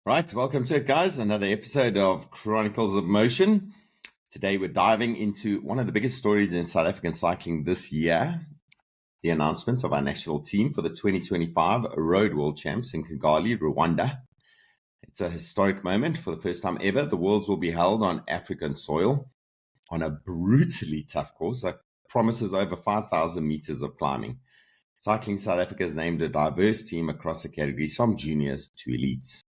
Right, welcome to it, guys. Another episode of Chronicles of Motion. Today we're diving into one of the biggest stories in South African cycling this year, the announcement of our national team for the 2025 Road World Champs in Kigali, Rwanda. It's a historic moment. For the first time ever, the Worlds will be held on African soil on a brutally tough course that promises over 5,000 meters of climbing. Cycling South Africa has named a diverse team across the categories from juniors to elites.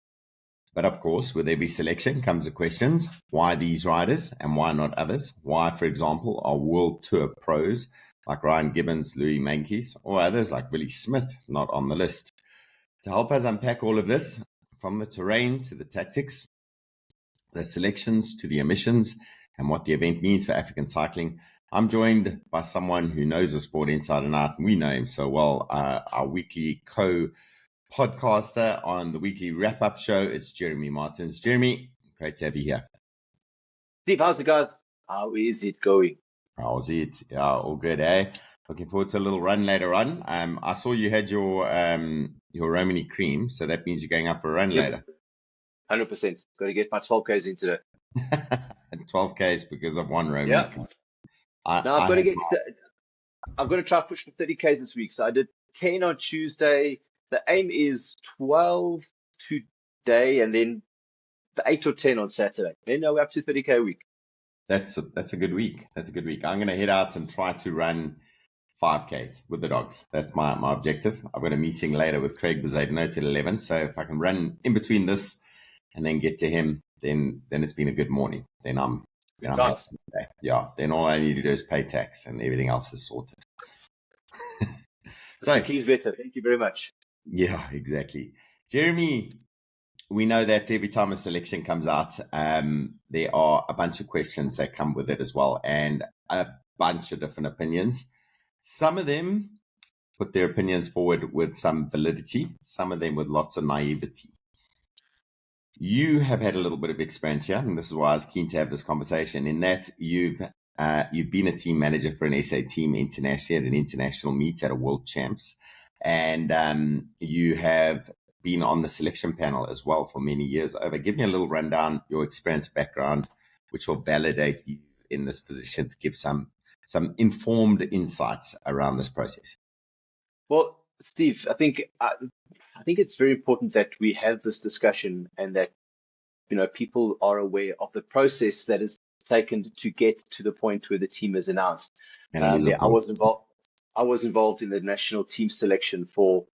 But of course, with every selection comes the questions, why these riders and why not others? Why, for example, are World Tour pros like Ryan Gibbons, Louis Meintjes, or others like Willie Smith not on the list? To help us unpack all of this, from the terrain to the tactics, the selections to the emissions, and what the event means for African cycling, I'm joined by someone who knows the sport inside and out, and we know him so well, our weekly podcaster on the weekly wrap-up show. It's Jeremy Maartens. Jeremy, great to have you here. Steve, how's it, guys? How is it going? How's it? Yeah, all good, eh? Looking forward to a little run later on. I saw you had your Romany cream, so that means you're going up for a run later. 100%. Got to get my 12Ks in today. 12Ks because of one Romany. Yeah. I've got to try to push for 30Ks this week. So I did 10 on Tuesday. The aim is 12 today, and then the 8 or 10 on Saturday. Then we're up to 30K a week. That's a good week. That's a good week. I'm going to head out and try to run 5Ks with the dogs. That's my objective. I've got a meeting later with Craig Bezaidenote at 11. So if I can run in between this and then get to him, then it's been a good morning. Then I'm happy. Yeah. Then all I need to do is pay tax and everything else is sorted. So he's better. Thank you very much. Yeah, exactly. Jeremy, we know that every time a selection comes out, there are a bunch of questions that come with it as well, and a bunch of different opinions. Some of them put their opinions forward with some validity, some of them with lots of naivety. You have had a little bit of experience here, and this is why I was keen to have this conversation, in that you've been a team manager for an SA team internationally at an international meet at a World Champs, and you have been on the selection panel as well for many years over. Give me a little rundown, your experience background, which will validate you in this position to give some informed insights around this process. Well, Steve, I think it's very important that we have this discussion and that people are aware of the process that is taken to get to the point where the team is announced. I was involved in the national team selection for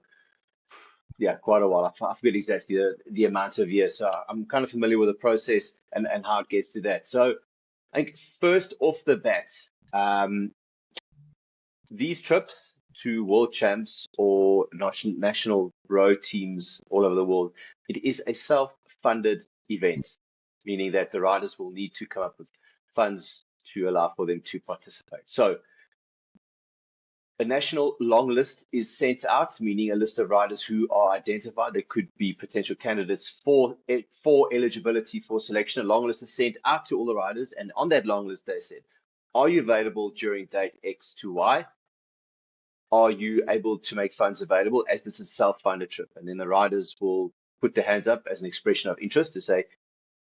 quite a while. I forget exactly the amount of years. So I'm kind of familiar with the process and how it gets to that. So I think first off the bat, these trips to world champs or national road teams all over the world, it is a self-funded event, meaning that the riders will need to come up with funds to allow for them to participate. So a national long list is sent out, meaning a list of riders who are identified. There could be potential candidates for eligibility for selection. A long list is sent out to all the riders, and on that long list, they said, are you available during date X to Y? Are you able to make funds available, as this is a self-funded trip? And then the riders will put their hands up as an expression of interest to say,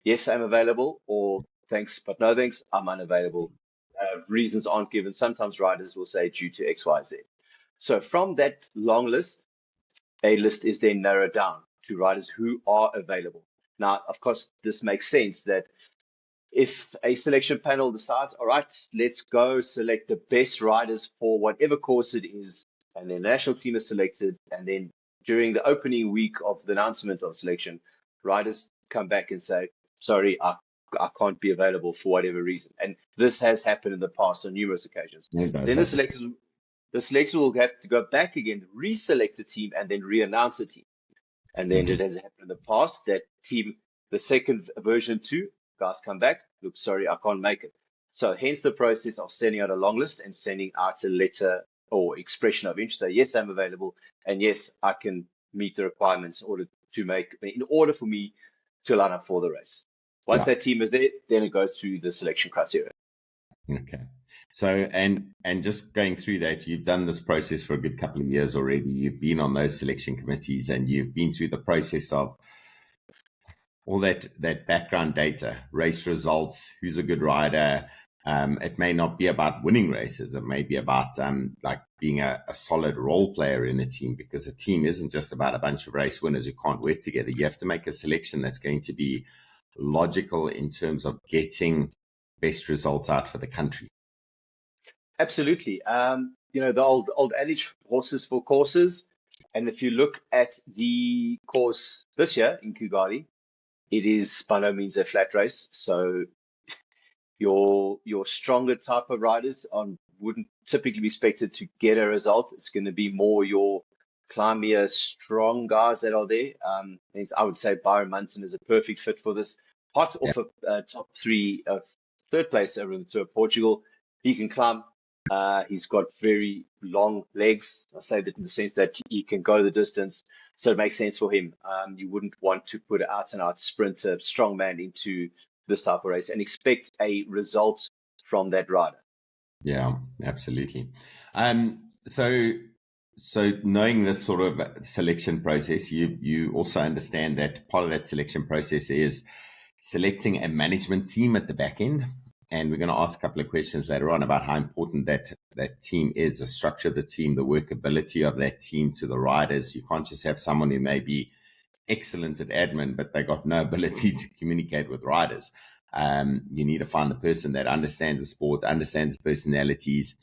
yes, I'm available, or thanks, but no thanks, I'm unavailable. Reasons aren't given. Sometimes riders will say due to X, Y, Z. So from that long list, a list is then narrowed down to riders who are available. Now, of course, this makes sense that if a selection panel decides, all right, let's go select the best riders for whatever course it is, and the national team is selected, and then during the opening week of the announcement of selection, riders come back and say, sorry, I can't be available for whatever reason. And this has happened in the past on numerous occasions. Then the selectors will have to go back again, reselect the team, and then re-announce the team. And then it has happened in the past that team, the second version 2, guys come back, look, sorry, I can't make it. So hence the process of sending out a long list and sending out a letter or expression of interest. So yes, I'm available, and yes, I can meet the requirements in order for me to line up for the race. Once that team is there, then it goes through the selection criteria. Okay. So, and just going through that, you've done this process for a good couple of years already. You've been on those selection committees and you've been through the process of all that background data, race results, who's a good rider. It may not be about winning races. It may be about like being a solid role player in a team, because a team isn't just about a bunch of race winners who can't work together. You have to make a selection that's going to be logical in terms of getting best results out for the country. Absolutely. The old adage, horses for courses. And if you look at the course this year in Kigali, it is by no means a flat race. So your stronger type of riders wouldn't typically be expected to get a result. It's going to be more your climbier, strong guys that are there. I would say Byron Munson is a perfect fit for this. Hot off a top three, third place over in the Tour of Portugal. He can climb. He's got very long legs. I say that in the sense that he can go the distance, so it makes sense for him. You wouldn't want to put an out-and-out sprinter, strong man into this type of race and expect a result from that rider. Yeah, absolutely. So knowing this sort of selection process, you also understand that part of that selection process is selecting a management team at the back end. And we're going to ask a couple of questions later on about how important that team is, the structure of the team, the workability of that team to the riders. You can't just have someone who may be excellent at admin, but they got no ability to communicate with riders. You need to find the person that understands the sport, understands personalities,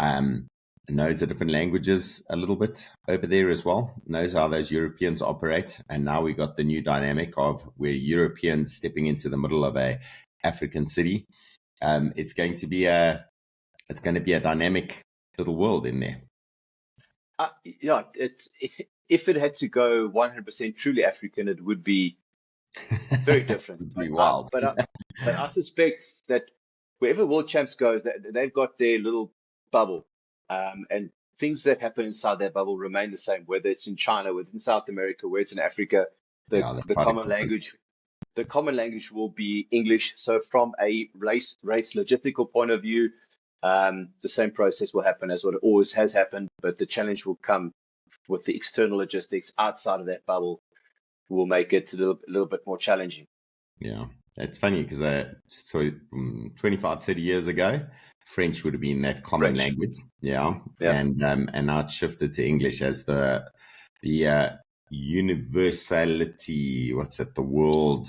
knows the different languages a little bit over there as well, knows how those Europeans operate. And now we got the new dynamic of where Europeans stepping into the middle of a African city. It's going to be a dynamic little world in there. If it had to go 100% truly African, it would be very different. It'd be wild. But I suspect that wherever World Champs goes, they've got their little bubble, and things that happen inside that bubble remain the same. Whether it's in China, whether it's in South America, whether it's in Africa, the common language. The common language will be English. So from a race logistical point of view, the same process will happen as what it always has happened, but the challenge will come with the external logistics outside of that bubble, will make it a little bit more challenging. Yeah, it's funny because 25, 30 years ago, French would have been that common language. Yeah. And now it's shifted to English as the universality, the world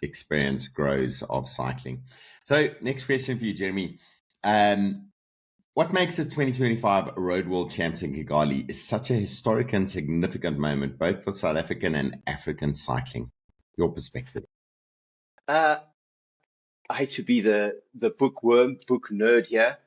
experience grows of cycling. So next question for you, Jeremy. What makes the 2025 Road World Champs in Kigali is such a historic and significant moment, both for South African and African cycling? Your perspective. I hate to be the book nerd here.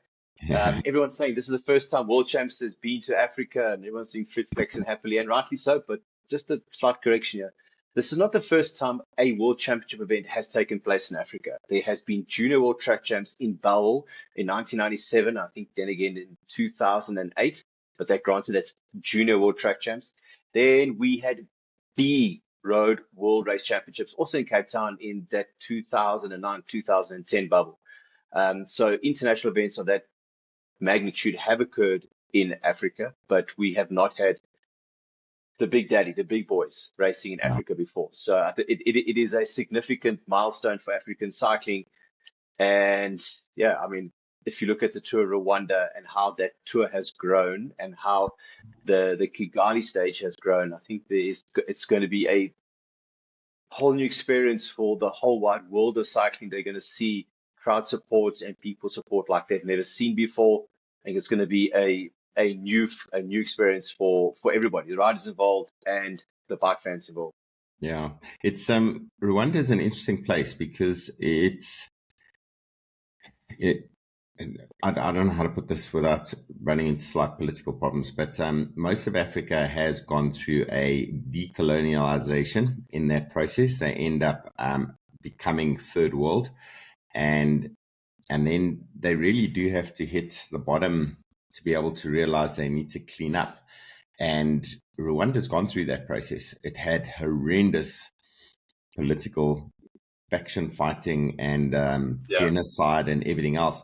Everyone's saying this is the first time World Champs has been to Africa, and everyone's doing flip flex and happily, and rightly so. But just a slight correction here. This is not the first time a World Championship event has taken place in Africa. There has been Junior World Track Champs in Bawel in 1997, I think then again in 2008, but that's Junior World Track Champs. Then we had the Road World Race Championships, also in Cape Town in that 2009-2010 bubble. So international events of that magnitude have occurred in Africa, but we have not had the big boys racing in Africa before. So it is a significant milestone for African cycling. And if you look at the Tour of Rwanda and how that tour has grown and how the Kigali stage has grown, I think it's going to be a whole new experience for the whole wide world of cycling. They're going to see crowd support and people support like they've never seen before. I think it's going to be a new experience for everybody, the riders involved and the bike fans involved. Yeah, it's Rwanda is an interesting place because I don't know how to put this without running into slight political problems, but most of Africa has gone through a decolonialization in that process. They end up becoming third world, and then they really do have to hit the bottom to be able to realize they need to clean up. And Rwanda's gone through that process. It had horrendous political faction fighting and genocide and everything else.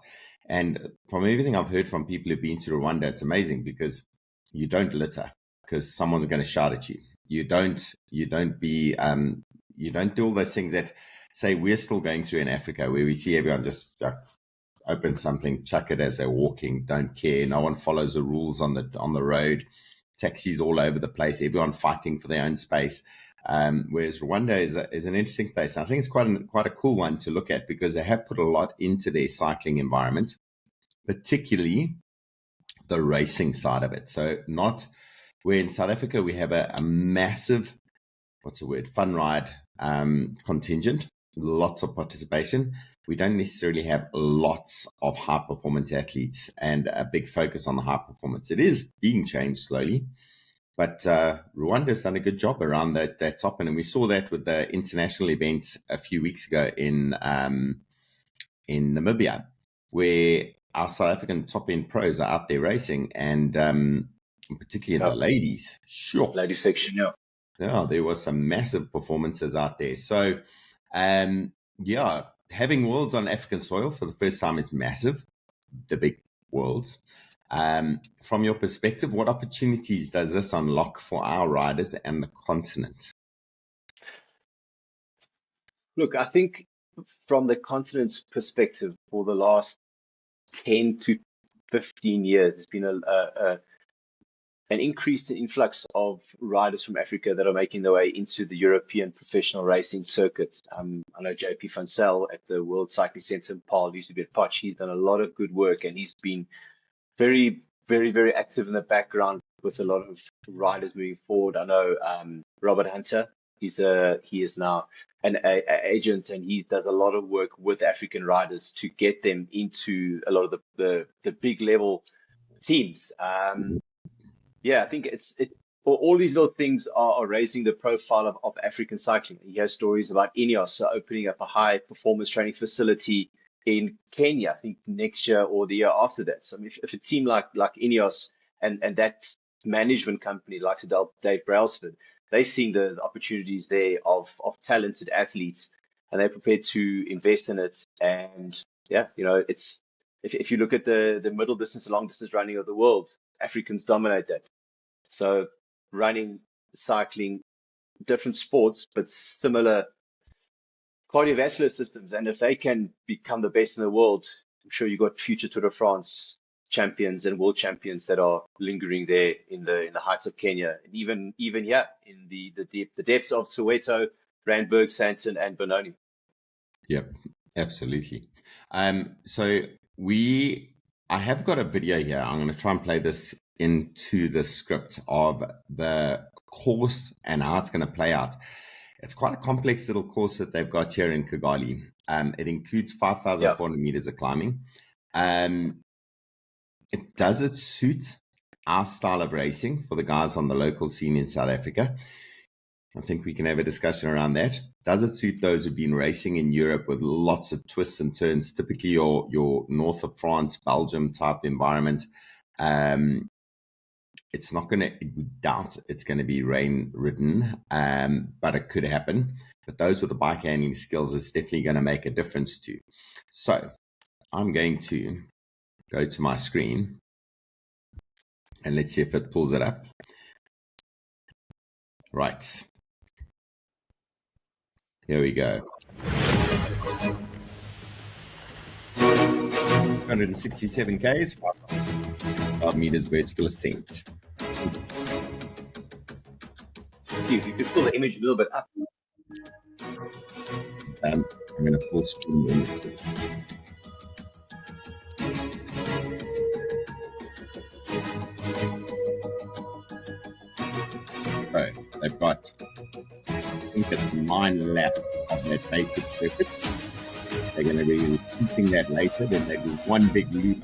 And from everything I've heard from people who've been to Rwanda, it's amazing because you don't litter because someone's going to shout at you. You don't be you don't do all those things that, say, we're still going through in Africa, where we see everyone just open something, chuck it as they're walking, don't care. No one follows the rules on the road. Taxis all over the place, everyone fighting for their own space. Whereas Rwanda is an interesting place. And I think it's quite a cool one to look at, because they have put a lot into their cycling environment, particularly the racing side of it. So not where in South Africa we have a massive, fun ride contingent, lots of participation. We don't necessarily have lots of high performance athletes and a big focus on the high performance. It is being changed slowly, but Rwanda's done a good job around that top end. And we saw that with the international events a few weeks ago in Namibia, where our South African top end pros are out there racing, and particularly the ladies. Sure. Ladies section, yeah. Yeah, there was some massive performances out there. So, having worlds on African soil for the first time is massive, the big worlds. From your perspective, what opportunities does this unlock for our riders and the continent? Look, I think from the continent's perspective, for the last 10 to 15 years, there's been an increased influx of riders from Africa that are making their way into the European professional racing circuit. I know JP van Zyl at the World Cycling Centre in Paarl, used to be at Potch. He's done a lot of good work, and he's been very, very, very active in the background with a lot of riders moving forward. I know Robert Hunter, he is now an agent, and he does a lot of work with African riders to get them into a lot of the big level teams. I think all these little things are raising the profile of African cycling. You hear stories about Ineos opening up a high performance training facility in Kenya, I think next year or the year after that. So if a team like Ineos and that management company like Dave Brailsford, they're seeing the opportunities there of talented athletes, and they're prepared to invest in it. And it's if you look at the middle distance and long distance running of the world, Africans dominate that. So running, cycling, different sports, but similar cardiovascular systems. And if they can become the best in the world, I'm sure you've got future Tour de France champions and world champions that are lingering there in the heights of Kenya, and even here in the depths of Soweto, Randburg, Santon, and Benoni. Yep, absolutely. So I have got a video here. I'm going to try and play this into the script of the course and how it's going to play out. It's quite a complex little course that they've got here in Kigali. It includes 5,400 meters of climbing. Does it suit our style of racing for the guys on the local scene in South Africa? I think we can have a discussion around that. Does it suit those who've been racing in Europe with lots of twists and turns, typically your north of France, Belgium type environment? It's not going to, we doubt it's going to be rain ridden, but it could happen. But those with the bike handling skills, it's definitely going to make a difference too. So I'm going to go to my screen and let's see if it pulls it up. Right. Here we go. 167 Ks, 5 meters vertical ascent. If you could pull the image a little bit up. I'm going to full screen in. So they've got, I think it's 9 laps of that basic circuit. They're going to be repeating that later. Then they do one big loop,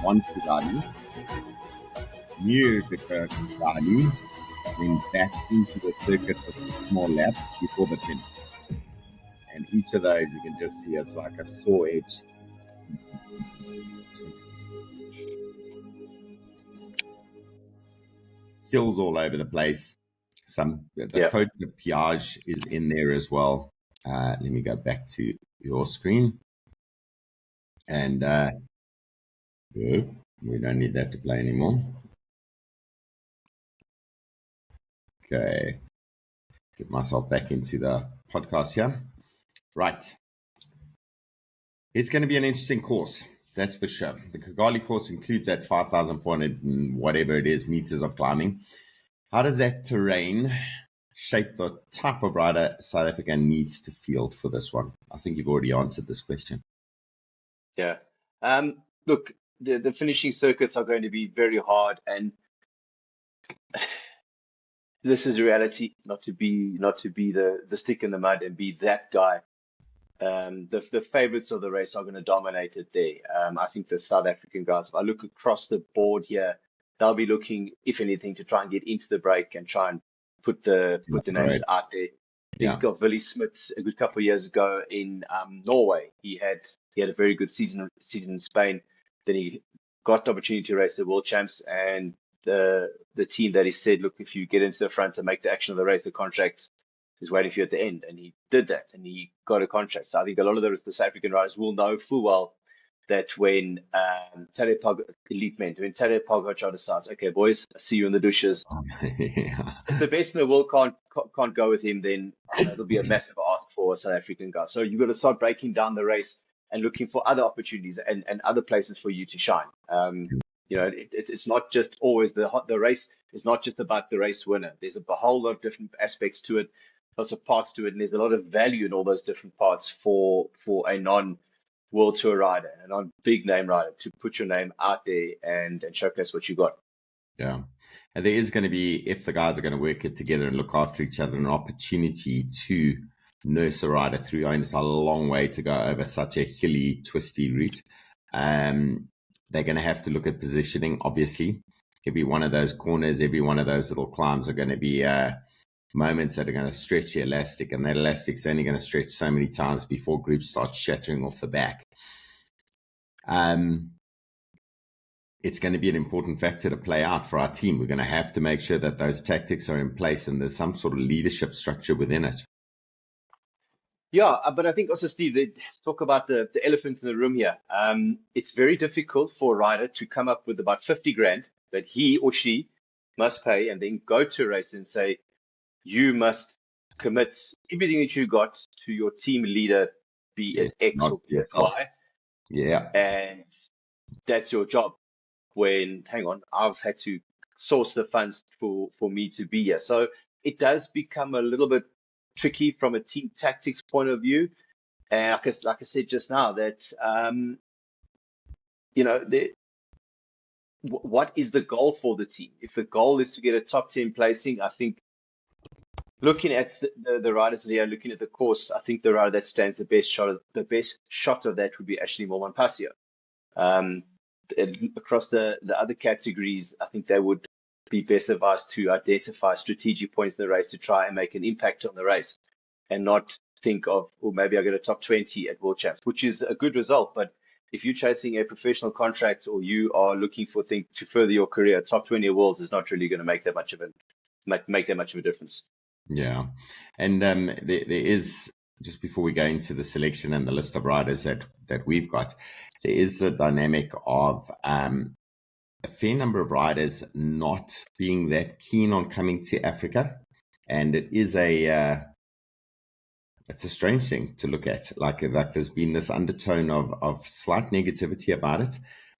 one Kigali, near the Kigali, then back into the circuit with a small lap before the finish. And each of those you can just see as like a saw edge. Hills all over the place. The Côte de Piage is in there as well. Let me go back to your screen. And good. We don't need that to play anymore. Okay. Get myself back into the podcast here. Right. It's going to be an interesting course, that's for sure. The Kigali course includes that 5,400 and whatever it is meters of climbing. How does that terrain shape the type of rider South Africa needs to field for this one? I think you've already answered this question. Yeah. Look, the finishing circuits are going to be very hard, and this is reality. Not to be the stick in the mud and be that guy. The favorites of the race are going to dominate it there. I think the South African guys, if I look across the board here, they'll be looking, if anything, to try and get into the break and try and put the names out there. Think of Willie Smith a good couple of years ago in Norway. He had a very good season in Spain. Then he got the opportunity to race the World Champs, and the team that he said, look, if you get into the front and make the action of the race, the contract is waiting for you at the end. And he did that, and he got a contract. So I think a lot of the South African riders will know full well that when Tadej Pogacar decides, okay, boys, I see you in the douches. If the best in the world can't go with him, then it'll be a massive ask for South African guys. So you've got to start breaking down the race and looking for other opportunities and other places for you to shine. It's not just always the race is not just about the race winner. There's a whole lot of different aspects to it, lots of parts to it, and there's a lot of value in all those different parts for a non-World Tour rider, a non-big name rider, to put your name out there and showcase what you got. Yeah. And there is going to be, if the guys are going to work it together and look after each other, an opportunity to nurse a rider through. I mean, it's a long way to go over such a hilly, twisty route. They're going to have to look at positioning, obviously. Every one of those corners, every one of those little climbs are going to be moments that are going to stretch the elastic, and that elastic's only going to stretch so many times before groups start shattering off the back. It's going to be an important factor to play out for our team. We're going to have to make sure that those tactics are in place and there's some sort of leadership structure within it. Yeah, but I think also, Steve, they talk about the elephant in the room here. It's very difficult for a rider to come up with about 50 grand that he or she must pay and then go to a race and say, you must commit everything that you got to your team leader, be it X or be it Y. Yeah. And that's your job. When, hang on, I've had to source the funds for me to be here. So it does become a little bit tricky from a team tactics point of view. And like I said just now, that, what is the goal for the team? If the goal is to get a top 10 placing, I think looking at the riders here, looking at the course, I think the rider that stands the best shot of that would be Ashley Moolman Pasio. Across the other categories, I think they would be best advised to identify strategic points in the race to try and make an impact on the race, and not think of, maybe I get a top 20 at World Champs, which is a good result. But if you're chasing a professional contract or you are looking for things to further your career, top 20 at Worlds is not really going to make that much of a difference. Yeah, and there is, just before we go into the selection and the list of riders that we've got, there is a dynamic of a fair number of riders not being that keen on coming to Africa, and it is it's a strange thing to look at. Like there's been this undertone of slight negativity about it.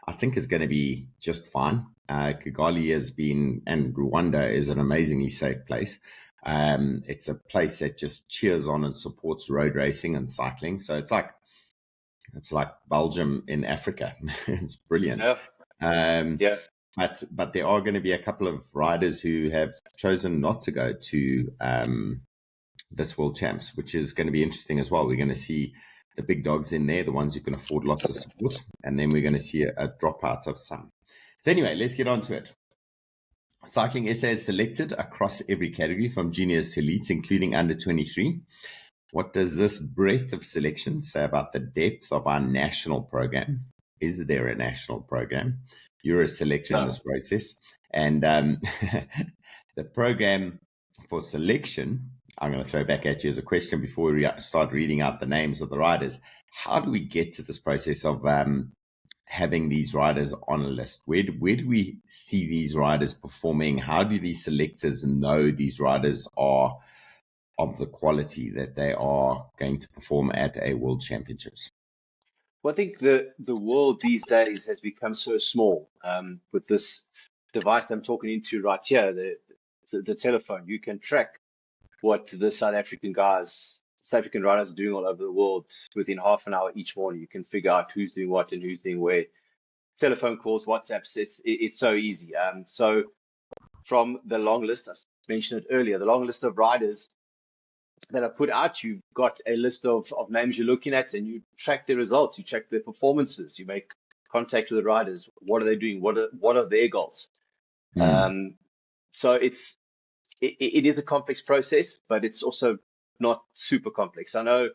I think is going to be just fine. Kigali has been, and Rwanda is an amazingly safe place. It's a place that just cheers on and supports road racing and cycling. So it's like Belgium in Africa. It's brilliant. Yeah. But there are going to be a couple of riders who have chosen not to go to this World Champs, which is going to be interesting as well. We're going to see the big dogs in there, the ones who can afford lots of support, and then we're going to see a dropout of some. So anyway, let's get on to it. Cycling SA is selected across every category from juniors to elites, including under 23. What does this breadth of selection say about the depth of our national program? Is there a national program? You're a selector in this process. And the program for selection, I'm going to throw back at you as a question before we start reading out the names of the riders. How do we get to this process of having these riders on a list? Where do we see these riders performing? How do these selectors know these riders are of the quality that they are going to perform at a World Championships? Well, I think the world these days has become so small. With this device I'm talking into right here, the telephone, you can track what the South African riders are doing all over the world within half an hour each morning. You can figure out who's doing what and who's doing where. Telephone calls, WhatsApps, it's so easy. So from the long list, I mentioned it earlier, the long list of riders that are put out, you've got a list of names you're looking at, and you track their results, you check their performances, you make contact with the riders. What are they doing? What are their goals? Mm. So it is a complex process, but it's also not super complex. I know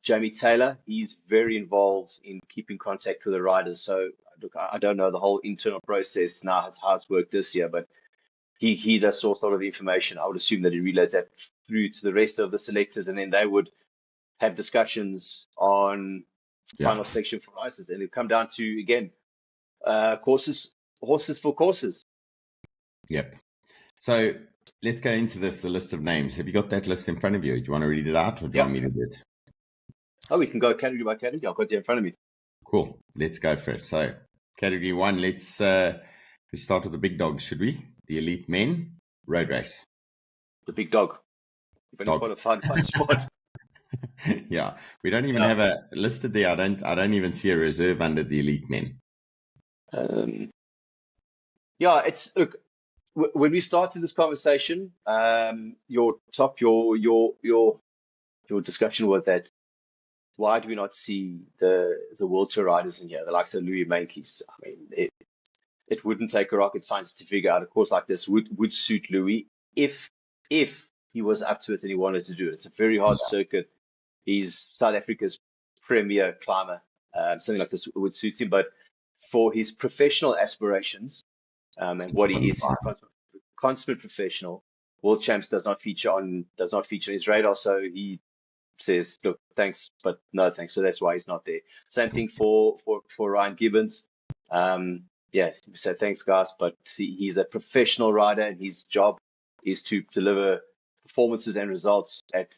Jamie Taylor, he's very involved in keeping contact with the riders. So look, I don't know the whole internal process now, how it's worked this year, but he does source a lot of the information. I would assume that he relays that through to the rest of the selectors, and then they would have discussions on Yeah. final selection for races, and it come down to again horses for courses. Yep. So let's go into the list of names. Have you got that list in front of you? Do you want to read it out, or do you want me to do it? Oh, we can go category by category. I've got it in front of me. Cool. Let's go for it. So category 1, let's we start with the big dogs, should we? The elite men road race. The big dog. You've only qualified by spot. Yeah, we don't even have a listed there. I don't even see a reserve under the elite men. Yeah, it's look. When we started this conversation, your discussion was that why do we not see the World Tour riders in here, the likes of Louis Meintjes? I mean, it wouldn't take a rocket science to figure out a course like this would suit Louis if he was up to it and he wanted to do it. It's a very hard circuit. He's South Africa's premier climber. Something like this would suit him, but for his professional aspirations and what he is, a consummate professional. World Champs does not feature on his radar, so he says, "Look, thanks, but no thanks." So that's why he's not there. Same thing for Ryan Gibbons. Yeah, he said thanks, guys, but he's a professional rider, and his job is to deliver performances and results at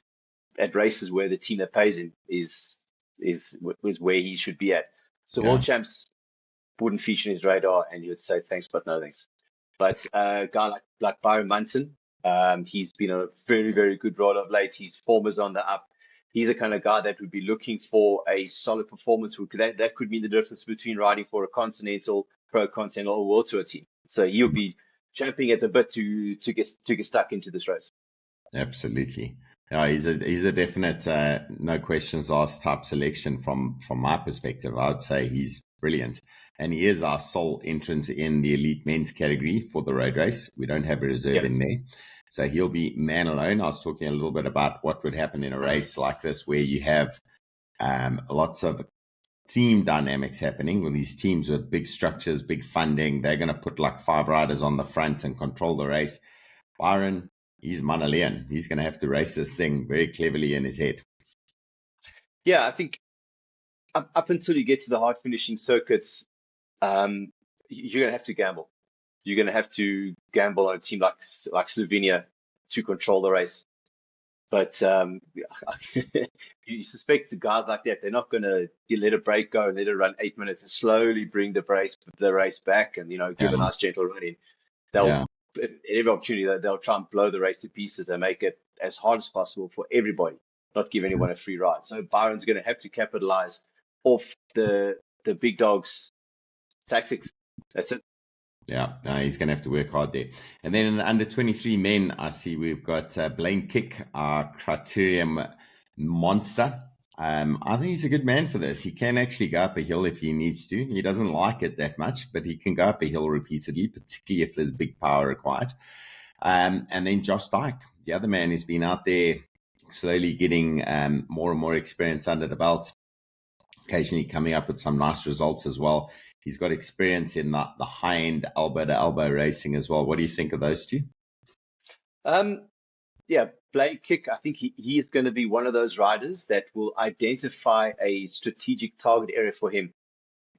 races where the team that pays him is where he should be at. So World Champs wouldn't feature in his radar, and he would say thanks, but no thanks. But a guy like Byron Munson, he's been on a very, very good roll of late. His form is on the up. He's the kind of guy that would be looking for a solid performance. That could mean the difference between riding for a Continental, Pro Continental, or World Tour team. So he'll be champing at the bit to get stuck into this race. Absolutely. Yeah, he's a definite no questions asked type selection from my perspective. I would say he's brilliant. And he is our sole entrant in the elite men's category for the road race. We don't have a reserve in there. So he'll be man alone. I was talking a little bit about what would happen in a race like this where you have lots of team dynamics happening with these teams with big structures, big funding. They're going to put like 5 riders on the front and control the race. Byron, he's Manalean. He's going to have to race this thing very cleverly in his head. Yeah, I think up until you get to the hard finishing circuits, you're going to have to gamble. You're going to have to gamble on a team like Slovenia to control the race. But you suspect the guys like that, they're not going to let a break go and let it run 8 minutes and slowly bring the race back and, give a nice gentle run in. Every opportunity, they'll try and blow the race to pieces and make it as hard as possible for everybody, not give anyone a free ride. So Byron's going to have to capitalize off the big dogs' tactics. That's it. Yeah, he's going to have to work hard there. And then in the under 23 men, I see we've got Blaine Kick, our criterium monster. I think he's a good man for this. He can actually go up a hill if he needs to. He doesn't like it that much, but he can go up a hill repeatedly, particularly if there's big power required. And then Josh Dyke, the other man who's been out there slowly getting more and more experience under the belt, occasionally coming up with some nice results as well. He's got experience in the high-end elbow-to-elbow racing as well. What do you think of those two? Yeah, Blaine Kick, I think he is going to be one of those riders that will identify a strategic target area for him.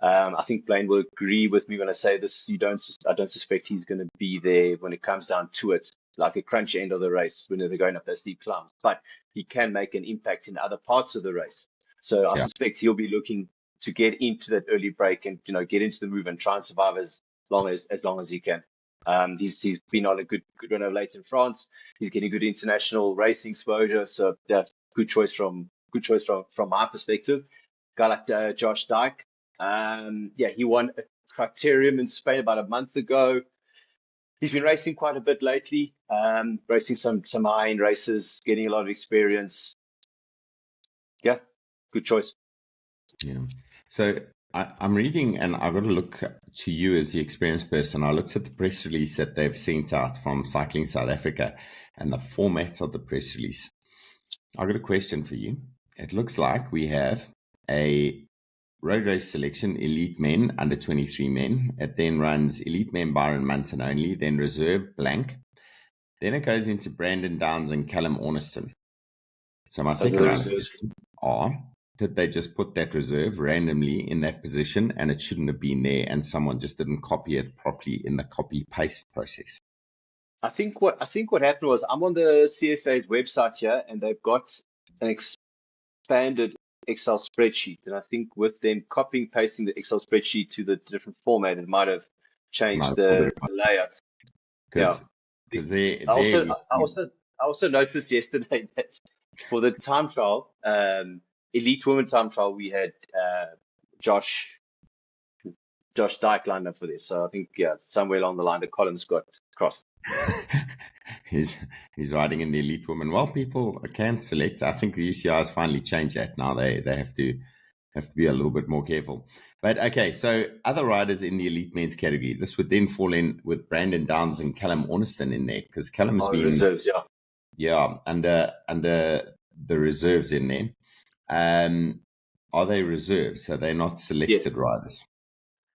I think Blaine will agree with me when I say this. I don't suspect he's going to be there when it comes down to it. like a crunch end of the race when they're going up those steep climbs, but he can make an impact in other parts of the race. So I suspect he'll be looking to get into that early break and, get into the move and try and survive as long as he can. He's been on a good run of late in France. He's getting good international racing exposure. So yeah, good choice from my perspective. Guy like Josh Dyke. He won a criterium in Spain about a month ago. He's been racing quite a bit lately, racing some high-end races, getting a lot of experience. Yeah, good choice. Yeah. So I'm reading, and I've got to look to you as the experienced person. I looked at the press release that they've sent out from Cycling South Africa and the format of the press release. I've got a question for you. It looks like we have a road race selection, elite men, under 23 men. It then runs elite men, Byron Munton only, then reserve blank. Then it goes into Brandon Downs and Callum Orniston. So my second round question are, did they just put that reserve randomly in that position and it shouldn't have been there and someone just didn't copy it properly in the copy-paste process? I think what happened was, I'm on the CSA's website here and they've got an expanded Excel spreadsheet, and I think with them copying pasting the Excel spreadsheet to the different format, it might have changed the layout. Because I also noticed yesterday that for the time trial, elite women time trial, we had Josh Dyke lined up for this. So I think somewhere along the line the columns got crossed. He's riding in the elite woman. Well, people can select. I think the UCI has finally changed that now. They have to be a little bit more careful. But okay, so other riders in the elite men's category, this would then fall in with Brandon Downs and Callum Orniston in there, because Callum's been reserves, under the reserves in there. Are they reserves? So they're not selected riders.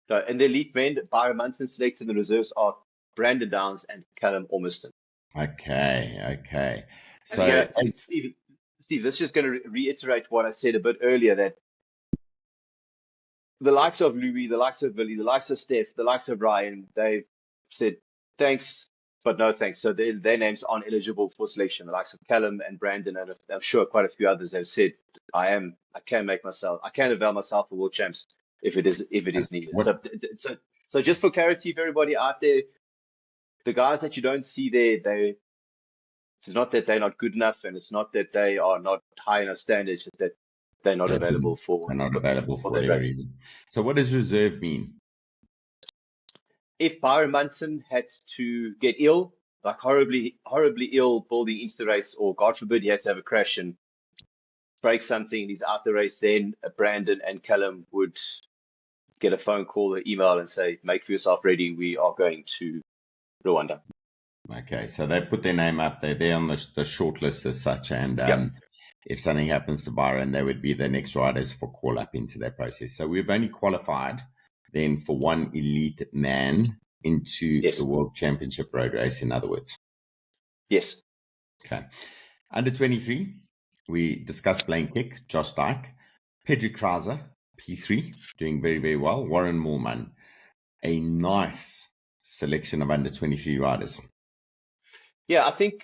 So in the elite men, Byron Munton selected. The reserves are Brandon Downs and Callum Orniston. Okay. So Steve, this is just going to reiterate what I said a bit earlier, that the likes of Louis, the likes of Billy, the likes of Steph, the likes of Ryan, they've said thanks, but no thanks. So their names aren't eligible for selection. The likes of Callum and Brandon, and I'm sure quite a few others have said, I can avail myself for world champs if it is needed. So just for clarity for everybody out there, the guys that you don't see there, it's not that they're not good enough, and it's not that they are not high enough standards. It's just that they're not available for whatever reason. So what does reserve mean? If Byron Munton had to get ill, like horribly ill building into the race, or God forbid he had to have a crash and break something and he's out the race, then Brandon and Callum would get a phone call or email and say, make yourself ready, we are going to Rwanda. Okay, so they put their name up. They're there on the short list as such, and if something happens to Byron, they would be the next riders for call up into that process. So we've only qualified then for one elite man into the World Championship road race, in other words. Yes. Okay. Under 23, we discussed Blaine Kick, Josh Dyke, Pedri Krauser, P3, doing very, very well. Warren Moorman, a nice selection of under 23 riders. Yeah, I think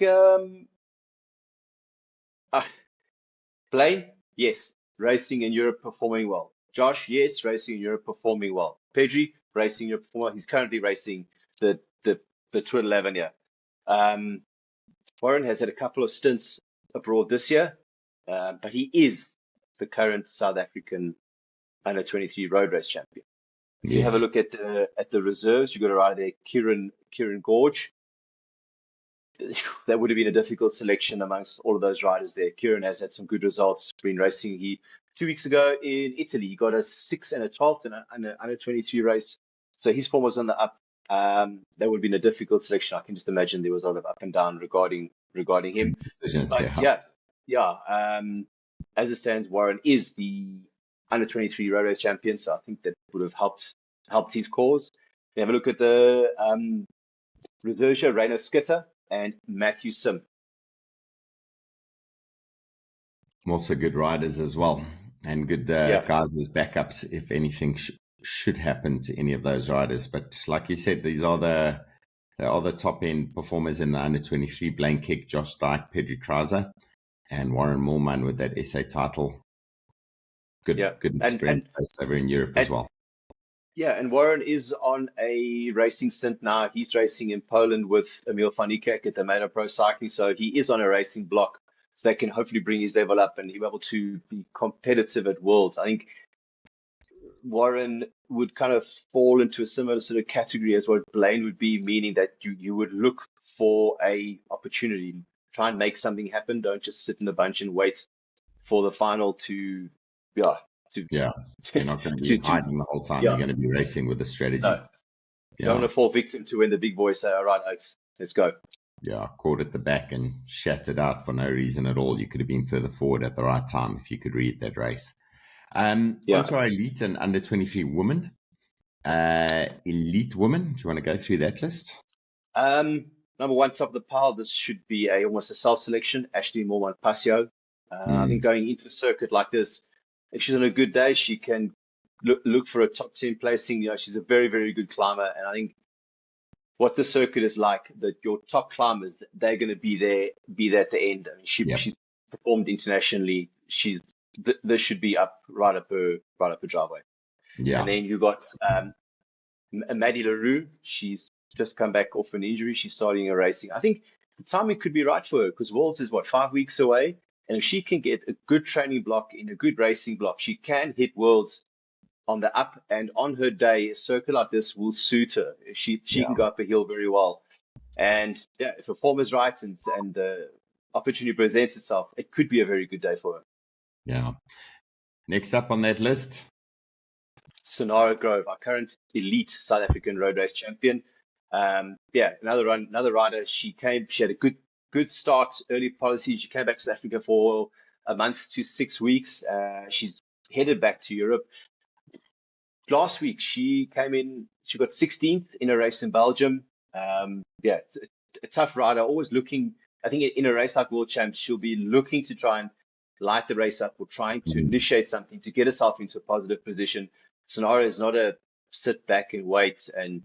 Blaine, yes, racing in Europe, performing well. Josh, yes, racing in Europe, performing well. Pedri, racing in Europe, performing well. He's currently racing the Tour 11 here. Warren has had a couple of stints abroad this year, but he is the current South African under 23 road race champion. If you have a look at the reserves, you've got a rider there, Kieran Gorge. That would have been a difficult selection amongst all of those riders there. Kieran has had some good results. Been racing 2 weeks ago in Italy. He got a 6th and a 12th in an under 23 race. So his form was on the up. That would have been a difficult selection. I can just imagine there was a lot of up and down regarding him. Decisions, as it stands, Warren is the under 23 road race champion. So I think that would have helped his cause. We have a look at the Reserve, Rainer Skitter and Matthew Sim. Also good riders as well, and good guys as backups if anything should happen to any of those riders. But like you said, these are the They are the top end performers in the under 23. Blaine Kick, Josh Dyke, Pedri Krauser, and Warren Moorman with that SA title. Good experience over in Europe as well. Yeah, and Warren is on a racing stint now. He's racing in Poland with Emil van Niekerk at the Meta Pro Cycling, so he is on a racing block. So that can hopefully bring his level up and he'll be able to be competitive at Worlds. I think Warren would kind of fall into a similar sort of category as what Blaine would be, meaning that you would look for a opportunity, try and make something happen. Don't just sit in a bunch and wait for the final to. You're not going to be hiding the whole time. You're going to be racing with a strategy. No. You don't want to fall victim to when the big boys say, all right, Oaks, let's go. Yeah, caught at the back and shattered out for no reason at all. You could have been further forward at the right time if you could read that race. Onto our elite and under 23 women. Elite women, do you want to go through that list? Number one, top of the pile, this should be almost a self-selection. Ashley Moorman-Pasio. I think going into a circuit like this, if she's on a good day, she can look for a top 10 placing. She's a very, very good climber. And I think what the circuit is like, that your top climbers, they're going to be there at the end. I mean, she performed internationally. This should be right up her driveway. Yeah. And then you got Maddie LaRue. She's just come back off an injury. She's starting her racing. I think the timing could be right for her because Worlds is 5 weeks away. And if she can get a good training block in a good racing block, she can hit Worlds on the up. And on her day, a circuit like this will suit her. If she can go up a hill very well. And if her form is right and the opportunity presents itself, it could be a very good day for her. Yeah. Next up on that list, Sonara Grove, our current elite South African road race champion. Another rider. She had a good start, early policy. She came back to South Africa for a month to 6 weeks. She's headed back to Europe. Last week, she came in, she got 16th in a race in Belgium. A tough rider, always looking, I think in a race like World Champs, she'll be looking to try and light the race up or trying to initiate something to get herself into a positive position. Sonara is not a sit back and wait and,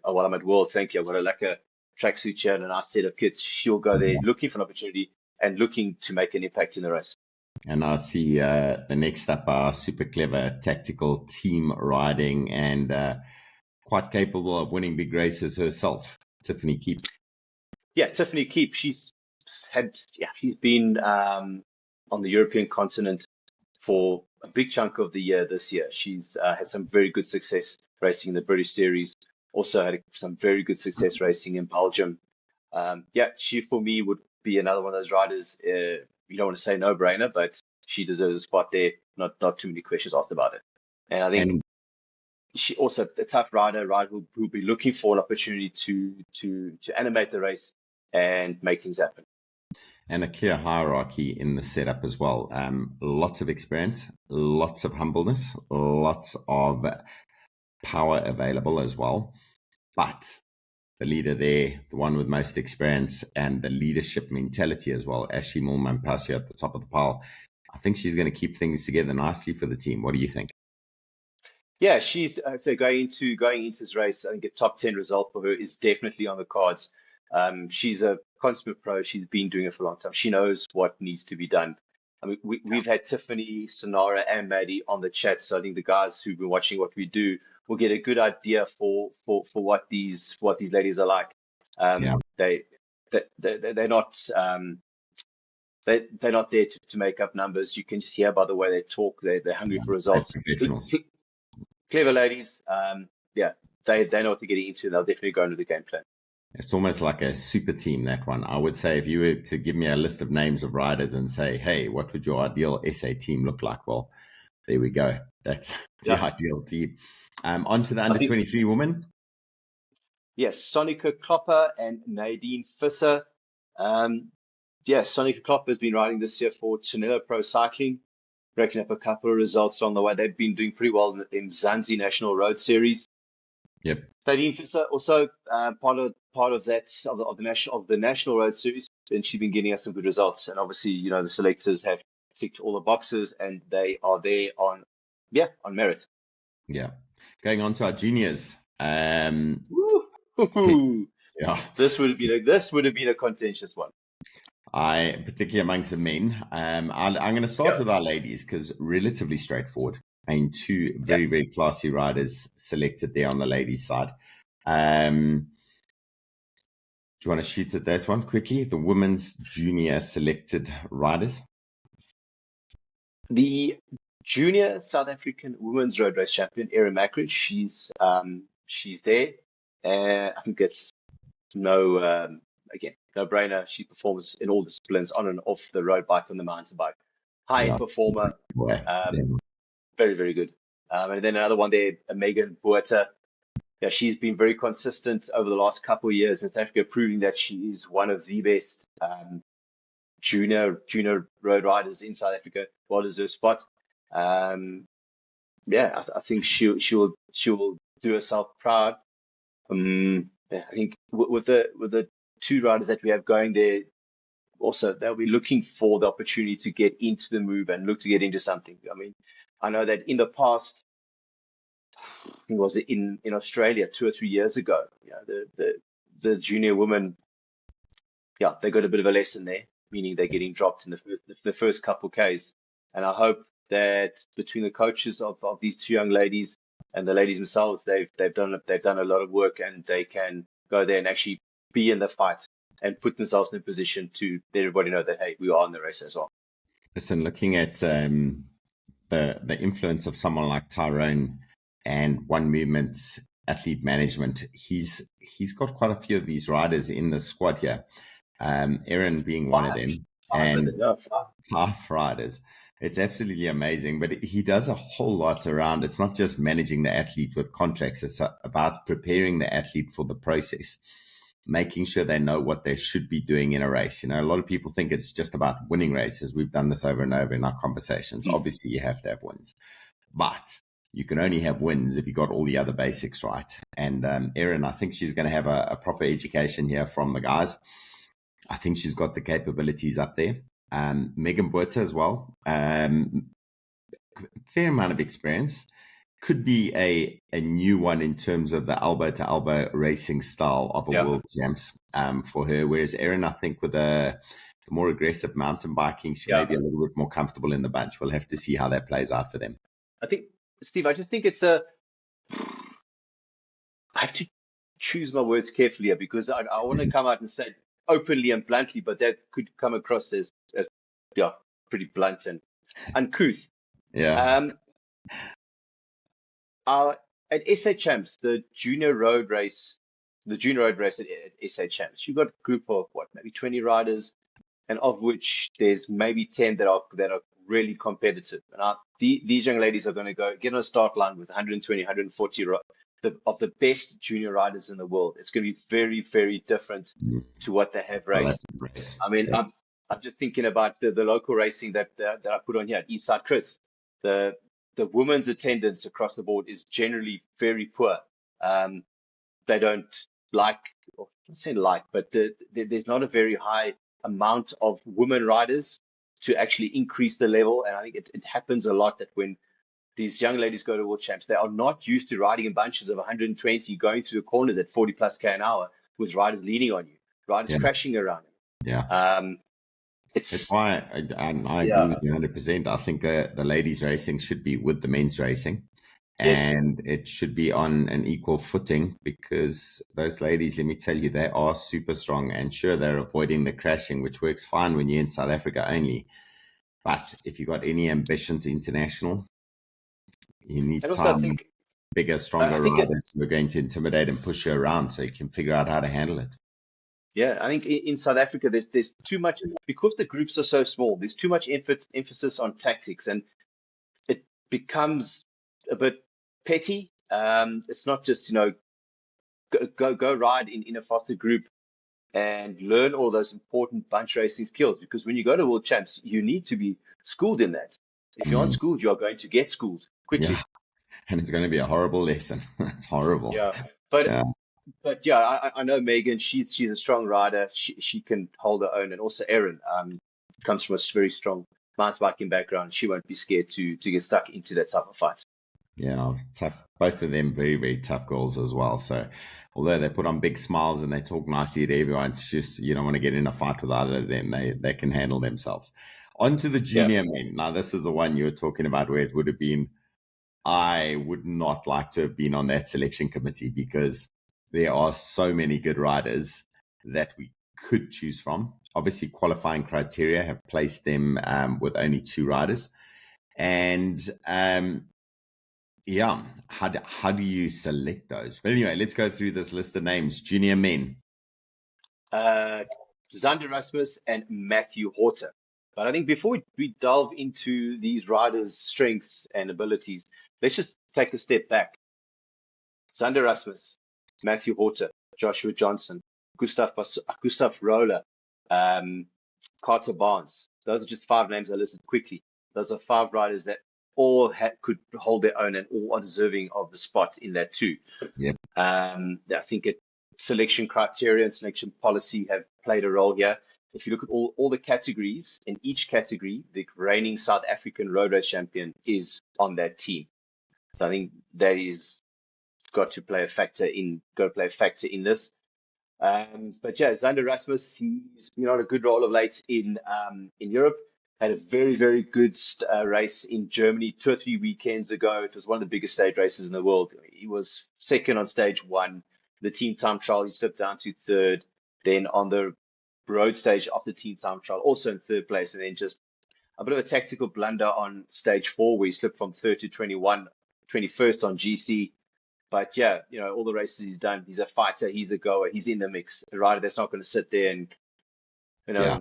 while I'm at Worlds, thank you, I've got a lacquer tracksuit here and a nice set of kits. She'll go there looking for an opportunity and looking to make an impact in the race. And I see the next up are super clever tactical team riding and quite capable of winning big races herself, Tiffany Keep. Yeah, Tiffany Keep. She's been on the European continent for a big chunk of the year this year. She's had some very good success racing in the British Series. Also had some very good success racing in Belgium. She for me would be another one of those riders. You don't want to say no-brainer, but she deserves a spot there. Not too many questions asked about it. And I think she also a tough rider who'll be looking for an opportunity to animate the race and make things happen. And a clear hierarchy in the setup as well. Lots of experience, lots of humbleness, lots of power available as well. But the leader there, the one with most experience and the leadership mentality as well, Ashley Moorman-Pasio at the top of the pile. I think she's going to keep things together nicely for the team. What do you think? Yeah, she's going into this race. I think a top 10 result for her is definitely on the cards. She's a consummate pro. She's been doing it for a long time. She knows what needs to be done. I mean, we've had Tiffany, Sonara, and Maddie on the chat, so I think the guys who've been watching what we do will get a good idea for what these ladies are like. They're not they're not there to make up numbers. You can just hear by the way they talk. They're hungry for results. Clever ladies. They know what they're getting into. They'll definitely go into the game plan. It's almost like a super team, that one. I would say if you were to give me a list of names of riders and say, hey, what would your ideal SA team look like? Well, there we go. That's the ideal team. On to the under 23 women. Yes, Sonika Klopper and Nadine Visser. Sonika Klopper has been riding this year for Chronicles Pro Cycling, breaking up a couple of results along the way. They've been doing pretty well in Zanzi National Road Series. Yep. Nadine Visser also part of the National Road Series, and she's been getting us some good results. And obviously, the selectors have ticked all the boxes, and they are there on merit. Yeah. Going on to our juniors. Yeah. This would have been a contentious one. Particularly amongst the men. I'm going to start Yeah. with our ladies because relatively straightforward. I mean, two Yeah. very, very classy riders selected there on the ladies' side. Do you want to shoot at that one quickly? The women's junior selected riders. The junior South African women's road race champion, Erin Mackridge, she's there. I think it's no brainer. She performs in all disciplines, on and off the road bike and the mountain bike. High end Yeah. performer, Yeah. very, very good. And then another one there, Megan Buerta. Yeah, she's been very consistent over the last couple of years in South Africa, proving that she is one of the best junior road riders in South Africa. Well deserved spot. Yeah, I think she'll do herself proud. Yeah, I think with the two riders that we have going there, also they'll be looking for the opportunity to get into the move and look to get into something. I mean, I know that in the past, I think it was in Australia 2 or 3 years ago, you know, the junior women, yeah, they got a bit of a lesson there, meaning they're getting dropped in the first couple Ks. And I hope that between the coaches of these two young ladies and the ladies themselves, they've done a lot of work, and they can go there and actually be in the fight and put themselves in a position to let everybody know that, hey, we are in the race as well. Listen, looking at the influence of someone like Tyrone and One Movement's athlete management, he's got quite a few of these riders in the squad here. Erin being one of them, and 5 riders. It's absolutely amazing, but he does a whole lot around. It's not just managing the athlete with contracts. It's about preparing the athlete for the process, making sure they know what they should be doing in a race. You know, a lot of people think it's just about winning races. We've done this over and over in our conversations. Obviously, you have to have wins, but you can only have wins if you got all the other basics right. And Erin, I think she's going to have a proper education here from the guys. I think she's got the capabilities up there. Megan Buerta as well. Fair amount of experience. Could be a new one in terms of the elbow-to-elbow racing style of a world champs for her. Whereas Erin, I think with the more aggressive mountain biking, she may be a little bit more comfortable in the bunch. We'll have to see how that plays out for them. I think, Steve, I just think I have to choose my words carefully here, because I want to come out and say openly and bluntly, but that could come across as pretty blunt and uncouth. Yeah. At SA Champs, the junior road race at SA Champs, you've got a group of maybe 20 riders, and of which there's maybe 10 that are really competitive. And these young ladies are going to go get on a start line with 120, 140 of the best junior riders in the world. It's going to be very, very different to what they have raced. I mean, I'm just thinking about the local racing that I put on here at Eastside Chris. The women's attendance across the board is generally very poor. They don't like, or I'm saying like, but there's not a very high amount of women riders to actually increase the level. And I think it happens a lot that when these young ladies go to world champs, they are not used to riding in bunches of 120, going through the corners at 40 plus K an hour with riders leaning on you, riders crashing around you. Yeah. It's why I agree with you 100%. I think the ladies racing should be with the men's racing, and it should be on an equal footing, because those ladies, let me tell you, they are super strong, and sure, they're avoiding the crashing, which works fine when you're in South Africa only. But if you got any ambitions international, you need bigger, stronger riders who are going to intimidate and push you around so you can figure out how to handle it. Yeah, I think in South Africa, there's too much, because the groups are so small, there's too much emphasis on tactics, and it becomes a bit petty. It's not just, go ride in a faster group and learn all those important bunch racing skills, because when you go to world champs, you need to be schooled in that. If you aren't schooled, you are going to get schooled quickly. Yeah. And it's going to be a horrible lesson. It's horrible. Yeah. But I know Megan, she's a strong rider. She can hold her own. And also Erin comes from a very strong mountain biking background. She won't be scared to get stuck into that type of fight. Yeah, tough. Both of them very, very tough goals as well. So, although they put on big smiles and they talk nicely to everyone, it's just you don't want to get in a fight with either of them. They can handle themselves. On to the Yeah. junior men. Now, this is the one you were talking about where it would have been. I would not like to have been on that selection committee because there are so many good riders that we could choose from. Obviously, qualifying criteria have placed them with only 2 riders. And yeah, how do you select those? But anyway, let's go through this list of names. Junior men. Zander Rasmus and Matthew Horter. But I think before we delve into these riders' strengths and abilities, let's just take a step back. Zander Rasmus, Matthew Horter, Joshua Johnson, Gustav Roller, Carter Barnes. Those are just 5 names I listed quickly. Those are 5 riders that all could hold their own and all are deserving of the spot in that too. Yep. I think selection criteria and selection policy have played a role here. If you look at all the categories, in each category, the reigning South African road race champion is on that team. So I think that is got to play a factor in this. But yeah, Zander Rasmus, he's been on a good roll of late in Europe. Had a very, very good race in Germany 2 or 3 weekends ago. It was one of the biggest stage races in the world. He was second on stage 1. The team time trial, he slipped down to 3rd. Then on the road stage of the team time trial, also in 3rd place. And then just a bit of a tactical blunder on stage 4, where he slipped from 3rd to 21st on GC. But yeah, all the races he's done, he's a fighter, he's a goer, he's in the mix. A rider that's not going to sit there and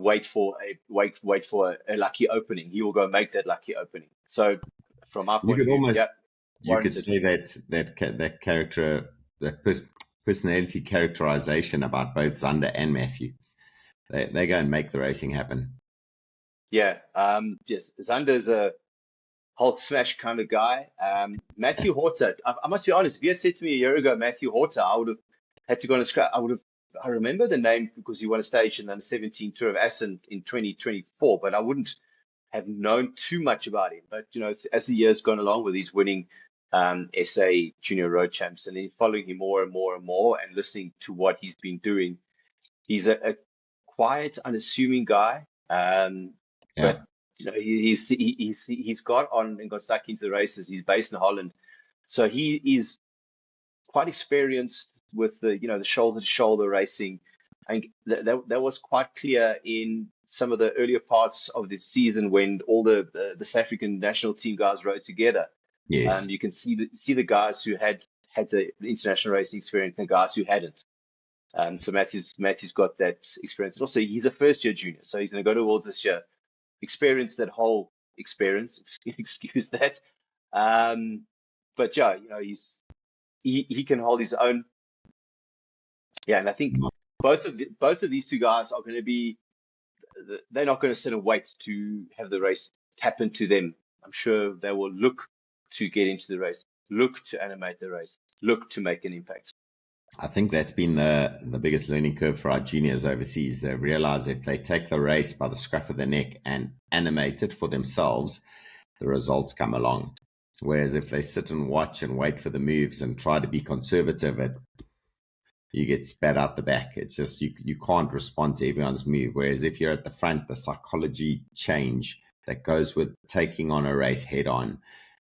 wait for a lucky opening. He will go make that lucky opening. So from my point of view, you could say that character, that personality characterization about both Zander and Matthew. They go and make the racing happen. Yeah. Yes, Zander's a Hulk smash kind of guy. Matthew Horter, I must be honest, if you had said to me a year ago, Matthew Horter, I would have had to go on a scrap. I remember the name because he won a stage in the under-17 Tour of Assen in 2024, but I wouldn't have known too much about him. But, as the years gone along with his winning SA Junior Road Champs and then following him more and more and more and listening to what he's been doing, he's a quiet, unassuming guy. But he's got on and got stuck into the races. He's based in Holland, so he is quite experienced with the shoulder to shoulder racing. And that was quite clear in some of the earlier parts of this season when all the South African national team guys rode together. Yes, you can see the guys who had the international racing experience and the guys who hadn't. So Matthew's got that experience, and also he's a first year junior, so he's going to go towards this year. Experience that whole experience, excuse that. But yeah, he can hold his own. Yeah, and I think both of these 2 guys are going to be. They're not going to sit and wait to have the race happen to them. I'm sure they will look to get into the race, look to animate the race, look to make an impact. I think that's been the biggest learning curve for our juniors overseas. They realize if they take the race by the scruff of the neck and animate it for themselves, the results come along. Whereas if they sit and watch and wait for the moves and try to be conservative, you get spat out the back. It's just you can't respond to everyone's move. Whereas if you're at the front, the psychology change that goes with taking on a race head on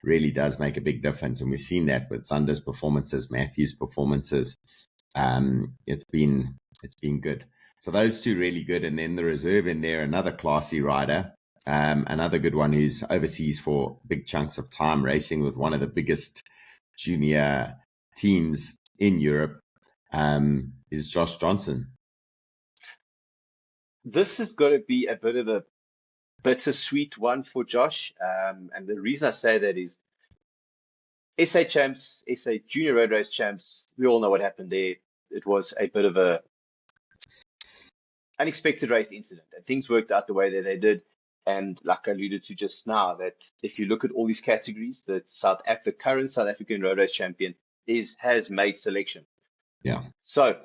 really does make a big difference. And we've seen that with Zander's performances, Matthew's performances. It's been good. So those 2 really good. And then the reserve in there, another classy rider, another good one who's overseas for big chunks of time, racing with one of the biggest junior teams in Europe, is Josh Johnson. This has got to be a bit of a bittersweet one for Josh. And the reason I say that is SA champs, SA junior road race champs, we all know what happened there. It was a bit of a unexpected race incident, and things worked out the way that they did. And like I alluded to just now, that if you look at all these categories, the current South African road race champion has made selection. Yeah. So,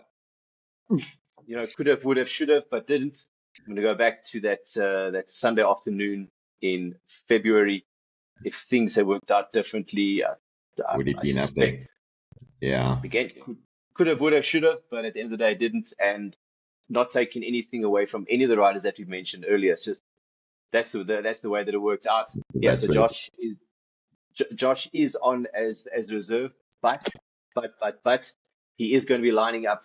could have, would have, should have, but didn't. I'm going to go back to that Sunday afternoon in February. If things had worked out differently, would it I be up there? suspect, Yeah, again, could have, would have, should have, but at the end of the day, didn't. And not taking anything away from any of the riders that we've mentioned earlier. It's just that's the way that it worked out. Yeah, that's so what it, Josh is on as reserve, but he is going to be lining up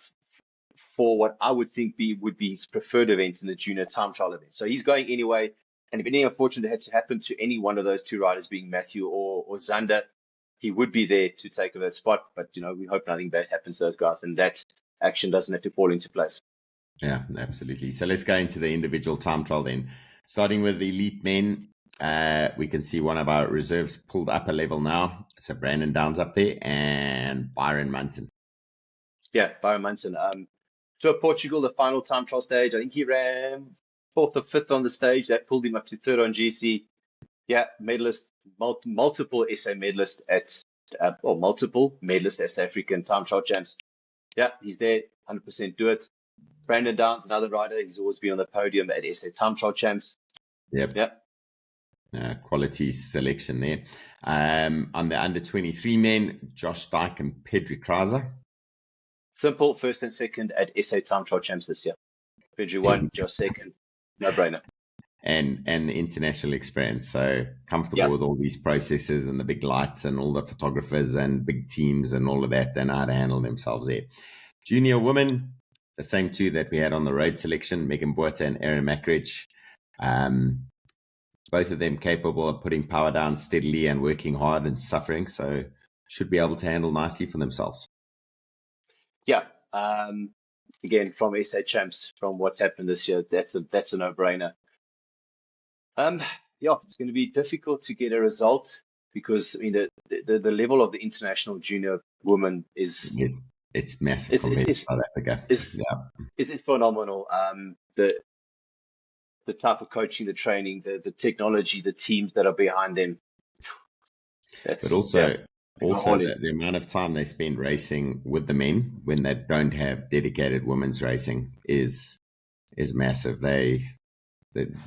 for what I would think would be his preferred event in the junior time trial event. So he's going anyway. And if anything unfortunate had to happen to any one of those two riders, being Matthew or Zander, he would be there to take over that spot. But we hope nothing bad happens to those guys, and that action doesn't have to fall into place. yeah, absolutely. So let's go into the individual time trial then. Starting with the elite men, we can see one of our reserves pulled up a level now. So Brandon Downs up there and Byron Munton. Yeah, Byron Munson. So Portugal, the final time trial stage, I think he ran fourth or fifth on the stage. That pulled him up to third on GC. Yeah, medalist, multiple SA medalist multiple medalist at South African time trial champs. Yeah, he's there, 100% do it. Brandon Downs, another rider. He's always been on the podium at SA time trial champs. Yep. Quality selection there. On the under 23 men, Josh Dyke and Pedri Krauser. Simple, first and second at SA time trial champs this year. Pedri won, Josh second, no brainer. And the international experience, so comfortable with all these processes and the big lights and all the photographers and big teams and all of that. They know how to handle themselves there. Junior women, the same two that we had on the road selection, Megan Botha and Erin Mackridge. Both of them capable of putting power down steadily and working hard and suffering, so should be able to handle nicely for themselves. Yeah. Again, from SA champs, from what's happened this year, that's a no-brainer. Yeah, it's going to be difficult to get a result because the level of the international junior women is it's massive compared to South Africa. It's phenomenal. The type of coaching, the training, the technology, the teams that are behind them. But also the amount of time they spend racing with the men when they don't have dedicated women's racing is massive.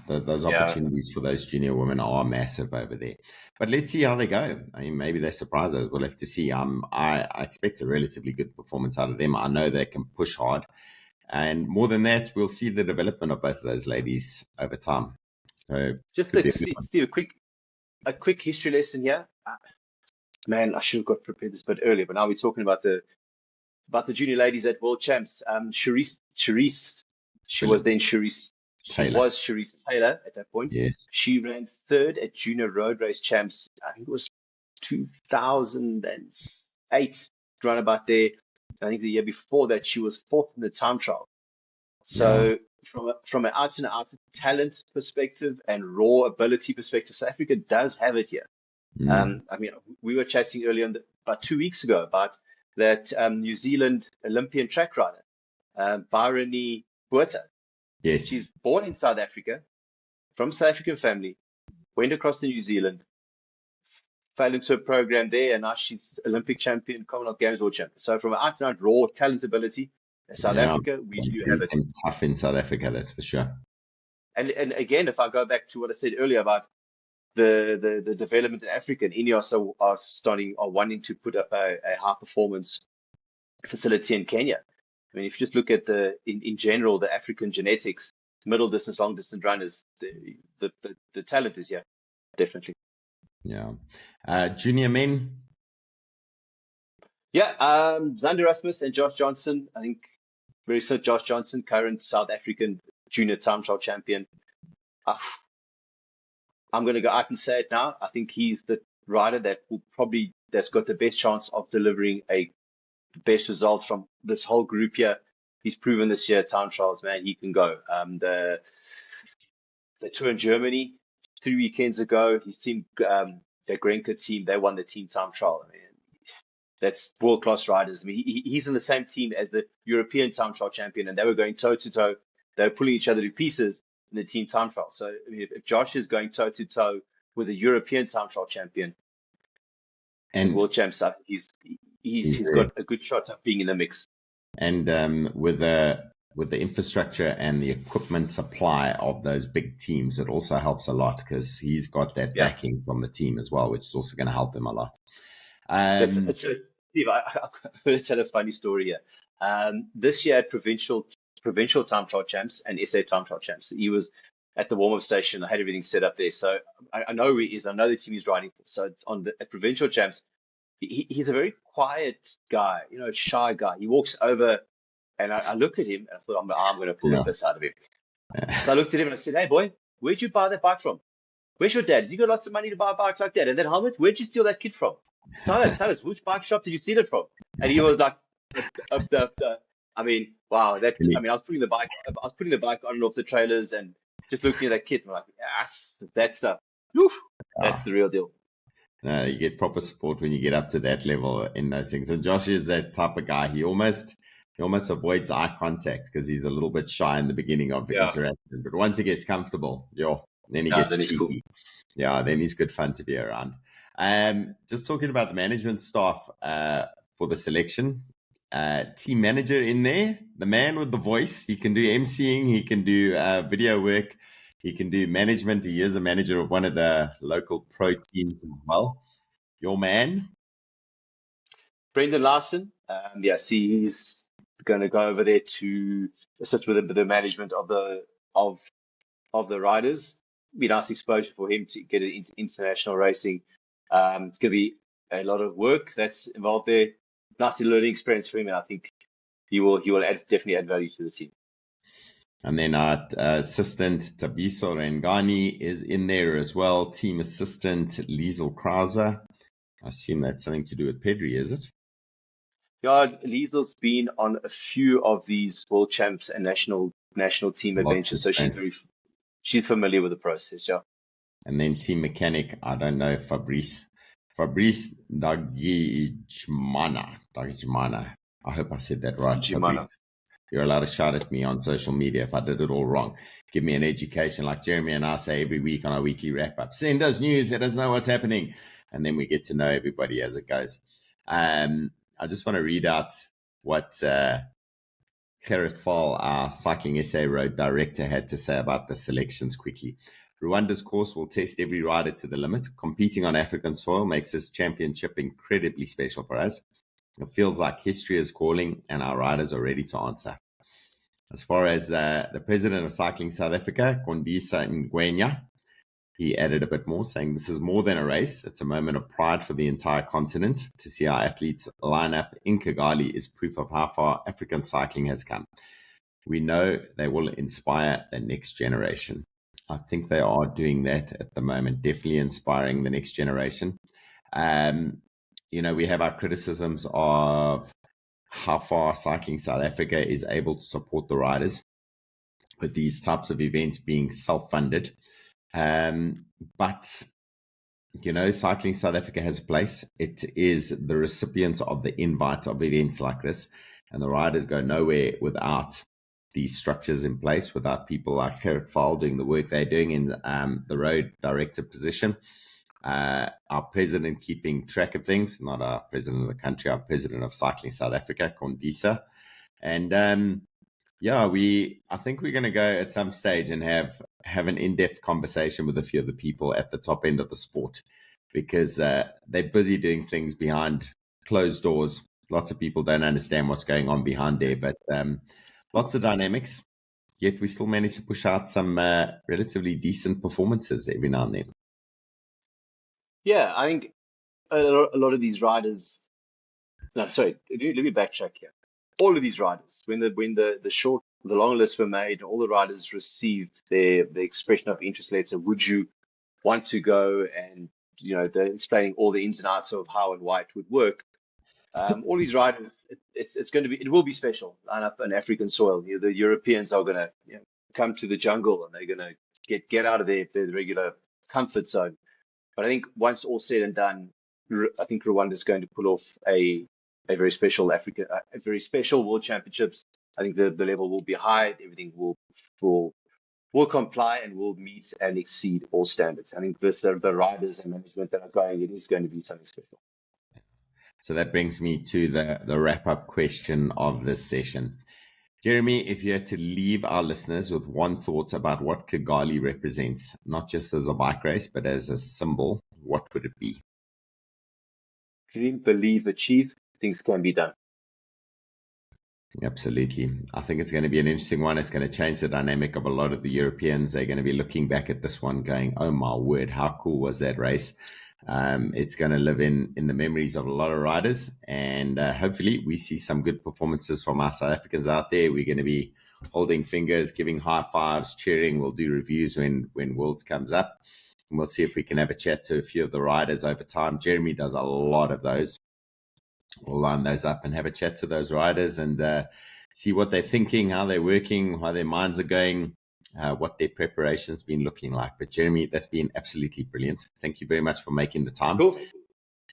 Those opportunities for those junior women are massive over there. But let's see how they go. I mean, maybe they surprise us. We'll have to see. I expect a relatively good performance out of them. I know they can push hard. And more than that, we'll see the development of both of those ladies over time. So just Steve, a quick history lesson here. Man, I should have got prepared this bit earlier, but now we're talking about the junior ladies at World Champs. Charisse, she was Charisse Taylor at that point. Yes. She ran third at Junior Road Race Champs. I think it was 2008, around about there. I think the year before that, she was fourth in the time trial. So from an out and out talent perspective and raw ability perspective, South Africa does have it here. I mean, we were chatting earlier about 2 weeks ago about that New Zealand Olympian track rider, Byrony Botha. Yes. She's born in South Africa, from South African family, went across to New Zealand, fell into a program there, and now she's Olympic champion, Commonwealth Games world champion. So from an out-and-out raw talent ability, in South Africa, we do have it. Tough in South Africa, that's for sure. And again, if I go back to what I said earlier about the development in Africa, and INEOS are wanting to put up a high performance facility in Kenya. I mean, if you just look at in general, the African genetics, middle distance, long distance runners, the talent is here, definitely. Yeah. Junior men. Yeah. Zander Rasmus and Josh Johnson. I think very soon Josh Johnson, current South African junior time trial champion. I'm going to go out and say it now. I think he's the rider that's got the best chance of delivering the best results from this whole group here. He's proven this year, time trials, man, he can go. The tour in Germany 3 weekends ago, his team, the Grenke team, they won the team time trial. I mean, that's world-class riders. I mean, he's in the same team as the European time trial champion, and they were going toe-to-toe. They were pulling each other to pieces in the team time trial. So I mean, if Josh is going toe-to-toe with a European time trial champion and world champs, he's got a good shot at being in the mix. And with the infrastructure and the equipment supply of those big teams, it also helps a lot because he's got that backing from the team as well, which is also going to help him a lot. So, Steve, I'm going to tell a funny story here. This year at provincial time trial champs and SA time trial champs, he was at the warm-up station. I had everything set up there, so I know who he is. I know the team he's riding for. So at provincial champs, he's a very quiet guy, shy guy. He walks over, and I look at him, and I thought, I'm going to pull the piss out of him. So I looked at him and I said, "Hey, boy, where'd you buy that bike from? Where's your dad? You got lots of money to buy a bike like that? And that helmet, where'd you steal that kit from? Tell us, which bike shop did you steal it from?" And he was like, I mean, wow, I was putting the bike on and off the trailers and just looking at that kit. I'm like, yes, that stuff. Whew, that's the real deal. No, you get proper support when you get up to that level in those things. And Josh is that type of guy. He almost avoids eye contact because he's a little bit shy in the beginning of the interaction. But once he gets comfortable, then he gets cheeky. Cool. Yeah, then he's good fun to be around. Just talking about the management staff for the selection. Team manager in there, the man with the voice. He can do emceeing, he can do video work, he can do management. He is a manager of one of the local pro teams as well. Your man? Brendan Larson. He's going to go over there to assist with the management of the riders. Be nice exposure for him to get into international racing. It's going to be a lot of work that's involved there. Nice learning experience for him, and I think he will definitely add value to the team. And then our assistant Tabiso Rengani is in there as well. Team assistant Liesel Krauser. I assume that's something to do with Pedri, is it? Yeah, Liesel's been on a few of these world champs and national team adventures, so she's familiar with the process. Yeah. And then team mechanic, I don't know, Fabrice Dagijmana. I hope I said that right. Fabrice. You're allowed to shout at me on social media if I did it all wrong. Give me an education like Jeremy and I say every week on our weekly wrap-up. Send us news, let us know what's happening. And then we get to know everybody as it goes. I just want to read out what Gerrit Fall, our Cycling SA Road Director, had to say about the selections quickly. Rwanda's course will test every rider to the limit. Competing on African soil makes this championship incredibly special for us. It feels like history is calling and our riders are ready to answer. As far as the president of Cycling South Africa, Kondisa Ngwenya, he added a bit more, saying this is more than a race. It's a moment of pride for the entire continent. To see our athletes line up in Kigali is proof of how far African cycling has come. We know they will inspire the next generation. I think they are doing that at the moment, definitely inspiring the next generation. We have our criticisms of how far Cycling South Africa is able to support the riders with these types of events being self-funded. But Cycling South Africa has a place. It is the recipient of the invite of events like this, and the riders go nowhere without these structures in place, without people like Gerrit Fall doing the work they're doing in the road director position. Our president keeping track of things, not our president of the country, our president of Cycling South Africa, Kondisa. And I think we're going to go at some stage and have an in-depth conversation with a few of the people at the top end of the sport, because they're busy doing things behind closed doors. Lots of people don't understand what's going on behind there, but lots of dynamics. Yet we still manage to push out some relatively decent performances every now and then. Yeah, I think a lot of these riders. No, sorry, let me backtrack here. All of these riders, when the long list were made, all the riders received the expression of interest letter. Would you want to go? And they're explaining all the ins and outs of how and why it would work. All these riders, it will be special. Line up on African soil. The Europeans are going to come to the jungle and they're going to get out of their regular comfort zone. But I think once all said and done, I think Rwanda is going to pull off a very special very special World Championships. I think the level will be high. Everything will comply and will meet and exceed all standards. I think the riders and management that are going, it is going to be something special. So that brings me to the wrap-up question of this session. Jeremy, if you had to leave our listeners with one thought about what Kigali represents, not just as a bike race, but as a symbol, what would it be? dream, believe, achieve, things can be done. Absolutely. I think it's going to be an interesting one. It's going to change the dynamic of a lot of the Europeans. They're going to be looking back at this one going, oh my word, how cool was that race? It's going to live in the memories of a lot of riders, and hopefully we see some good performances from our South Africans out there. We're going to be holding fingers, giving high fives, cheering. We'll do reviews when Worlds comes up, and we'll see if we can have a chat to a few of the riders over time. Jeremy does a lot of those. We'll line those up and have a chat to those riders and see what they're thinking, how they're working, how their minds are going, what their preparation's been looking like. But Jeremy, that's been absolutely brilliant. Thank you very much for making the time. Cool.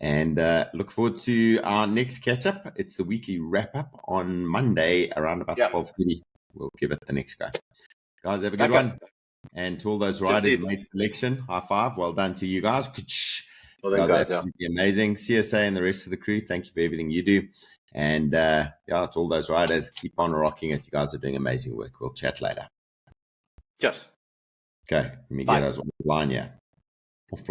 And look forward to our next catch-up. It's the weekly wrap-up on Monday around about 12:30. We'll give it the next go. Guys, have a good one. And to all those riders who made selection, high five. Well done to you guys. Well done, guys, absolutely amazing. CSA and the rest of the crew, thank you for everything you do. And to all those riders, keep on rocking it. You guys are doing amazing work. We'll chat later. Yes. Okay, let me get us offline, yeah. Offline.